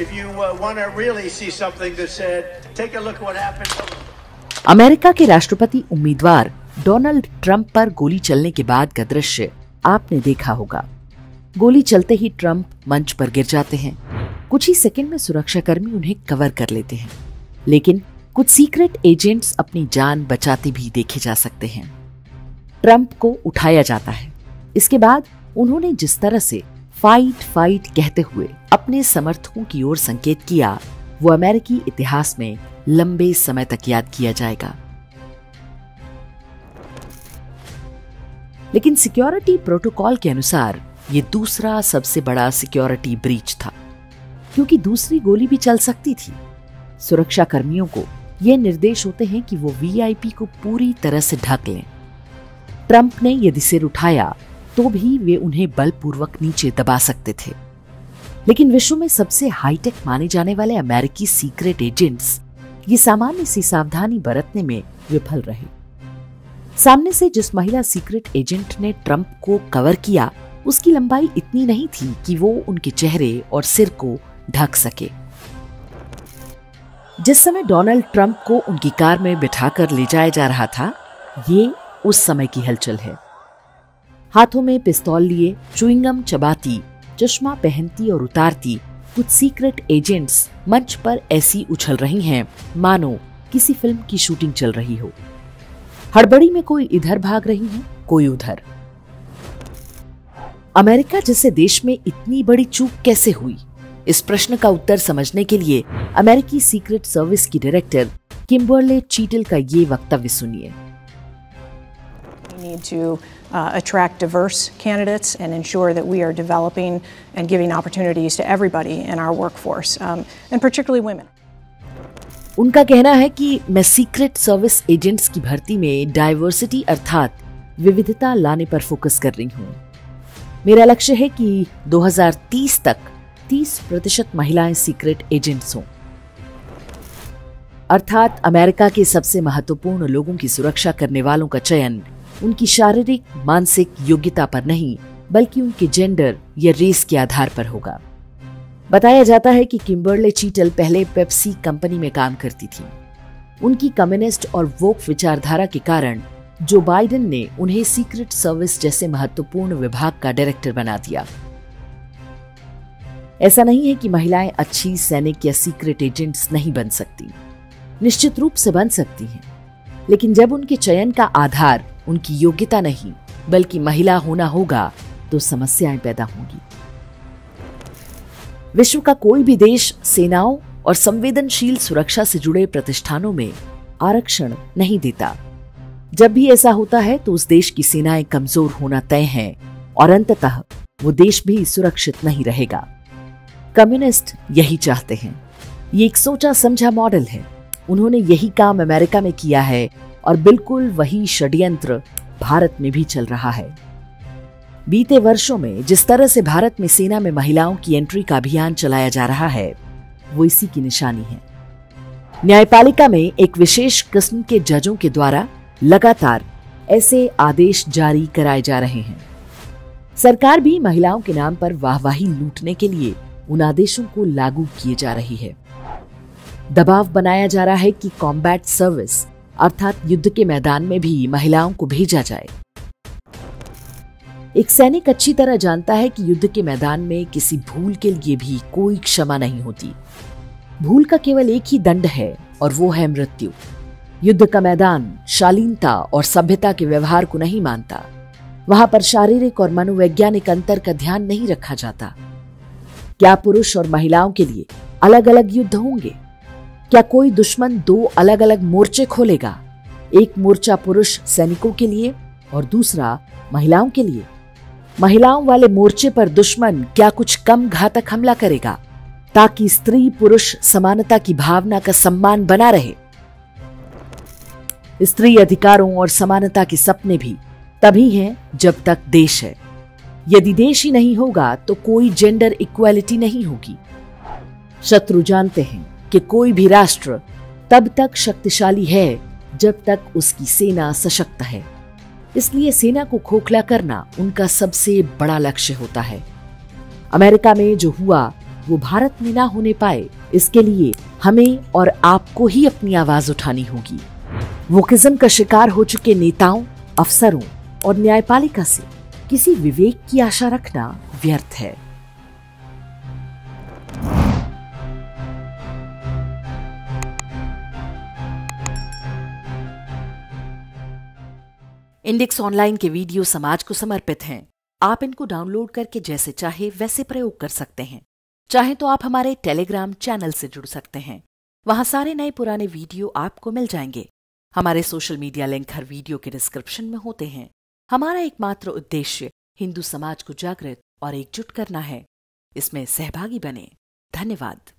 if you want to really see something that said, take a look what happened. America के राष्ट्रपति उम्मीदवार Donald Trump पर गोली चलने के बाद का दृश्य आपने देखा होगा। गोली चलते ही ट्रंप मंच पर गिर जाते हैं। कुछ ही सेकंड में सुरक्षाकर्मी उन्हें कवर कर लेते हैं, लेकिन कुछ सीक्रेट एजेंट्स अपनी जान बचाते भी देखे जा सकते हैं। ट्रंप को उठाया जाता है। इसके बाद उन्होंने जिस तरह से फाइट फाइट कहते हुए अपने समर्थकों की ओर संकेत किया, वो अमेरिकी इतिहास में लंबे समय तक याद किया जाएगा। लेकिन सिक्योरिटी प्रोटोकॉल के अनुसार ये दूसरा सबसे बड़ा सिक्योरिटी ब्रीच था, क्योंकि दूसरी गोली भी चल सकती थी। सुरक्षा कर्मियों को ये निर्देश होते हैं कि वो वीआईपी को पूरी तरह से ढक लें। ट्रंप ने यदि सिर उठाया तो भी वे उन्हें बलपूर्वक नीचे दबा सकते थे। लेकिन विश्व में सबसे हाईटेक माने जाने वाले अमेरिकी सीक्रेट एजेंट्स ये सामान्य सी सावधानी बरतने में विफल रहे। सामने से जिस महिला सीक्रेट एजेंट ने ट्रंप को कवर किया, उसकी लंबाई इतनी नहीं थी कि वो उनके चेहरे और सिर को ढक सके। जिस समय डोनाल्ड ट्रंप को उनकी कार में बिठाकर ले जाया जा रहा था, ये उस समय की हलचल है। हाथों में पिस्तौल लिए, च्युइंगम चबाती, चश्मा पहनती और उतारती कुछ सीक्रेट एजेंट्स मंच पर ऐसी उछल रही हैं मानो किसी फिल्म की शूटिंग चल रही हो। हड़बड़ी में कोई इधर भाग रही है, कोई उधर। अमेरिका जैसे देश में इतनी बड़ी चूक कैसे हुई? इस प्रश्न का उत्तर समझने के लिए अमेरिकी सीक्रेट सर्विस की डायरेक्टर किम्बर्ले चीटल का ये वक्तव्य सुनिए। We need to attract diverse candidates and ensure that we are developing and giving opportunities to everybody in our workforce, and particularly women. उनका कहना है कि मैं सीक्रेट सर्विस एजेंट्स की भर्ती में डाइवर्सिटी अर्थात विविधता लाने पर फोकस कर रही हूँ। मेरा लक्ष्य है कि 2030 तक 30% महिलाएं सीक्रेट एजेंट्स हों। अर्थात अमेरिका के सबसे महत्वपूर्ण लोगों की सुरक्षा करने वालों का चयन उनकी शारीरिक मानसिक योग्यता पर नहीं, बल्कि उनके जेंडर या रेस के आधार पर होगा। बताया जाता है कि किम्बर्ले चीटल पहले पेप्सी कंपनी में काम करती थी। उनकी कम्युनिस्ट और वोक विचारधारा के कारण जो बाइडेन ने उन्हें सीक्रेट सर्विस जैसे महत्वपूर्ण विभाग का डायरेक्टर बना दिया। ऐसा नहीं है कि महिलाएं अच्छी सैनिक या सीक्रेट एजेंट्स नहीं बन सकती, निश्चित रूप से बन सकती हैं, लेकिन जब उनके चयन का आधार उनकी योग्यता नहीं बल्कि महिला होना होगा तो समस्याएं पैदा होंगी। विश्व का कोई भी देश सेनाओं और संवेदनशील सुरक्षा से जुड़े प्रतिष्ठानों में आरक्षण नहीं देता। जब भी ऐसा होता है तो उस देश की सेनाएं कमजोर होना तय है और अंततः वो देश भी सुरक्षित नहीं रहेगा। कम्युनिस्ट यही चाहते हैं। ये एक सोचा समझा मॉडल है। उन्होंने यही काम अमेरिका में किया है और बिल्कुल वही षड्यंत्र भारत में भी चल रहा है। बीते वर्षों में जिस तरह से भारत में सेना में महिलाओं की एंट्री का अभियान चलाया जा रहा है, वो इसी की निशानी है। न्यायपालिका में एक विशेष किस्म के जजों के द्वारा लगातार ऐसे आदेश जारी कराए जा रहे हैं। सरकार भी महिलाओं के नाम पर वाहवाही लूटने के लिए उन आदेशों को लागू किए जा रही है। दबाव बनाया जा रहा है कि कॉम्बैट सर्विस अर्थात युद्ध के मैदान में भी महिलाओं को भेजा जाए। एक सैनिक अच्छी तरह जानता है कि युद्ध के मैदान में किसी भूल के लिए भी कोई क्षमा नहीं होती। भूल का केवल एक ही दंड है और वो है मृत्यु। युद्ध का मैदान शालीनता और सभ्यता के व्यवहार को नहीं मानता। वहां पर शारीरिक और मनोवैज्ञानिक अंतर का ध्यान नहीं रखा जाता। क्या पुरुष और महिलाओं के लिए अलग अलग युद्ध होंगे? क्या कोई दुश्मन दो अलग अलग मोर्चे खोलेगा? एक मोर्चा पुरुष सैनिकों के लिए और दूसरा महिलाओं के लिए। महिलाओं वाले मोर्चे पर दुश्मन क्या कुछ कम घातक हमला करेगा ताकि स्त्री पुरुष समानता की भावना का सम्मान बना रहे? स्त्री अधिकारों और समानता के सपने भी तभी हैं जब तक देश है। यदि देश ही नहीं होगा तो कोई जेंडर इक्वालिटी नहीं होगी। शत्रु जानते हैं कि कोई भी राष्ट्र तब तक शक्तिशाली है जब तक उसकी सेना सशक्त है। इसलिए सेना को खोखला करना उनका सबसे बड़ा लक्ष्य होता है। अमेरिका में जो हुआ वो भारत में ना होने पाए, इसके लिए हमें और आपको ही अपनी आवाज उठानी होगी। वोकिज्म का शिकार हो चुके नेताओं, अफसरों और न्यायपालिका से किसी विवेक की आशा रखना व्यर्थ है। इंडेक्स ऑनलाइन के वीडियो समाज को समर्पित हैं। आप इनको डाउनलोड करके जैसे चाहे वैसे प्रयोग कर सकते हैं। चाहे तो आप हमारे टेलीग्राम चैनल से जुड़ सकते हैं। वहां सारे नए पुराने वीडियो आपको मिल जाएंगे। हमारे सोशल मीडिया लिंक हर वीडियो के डिस्क्रिप्शन में होते हैं। हमारा एकमात्र उद्देश्य हिंदू समाज को जागृत और एकजुट करना है। इसमें सहभागी बने। धन्यवाद।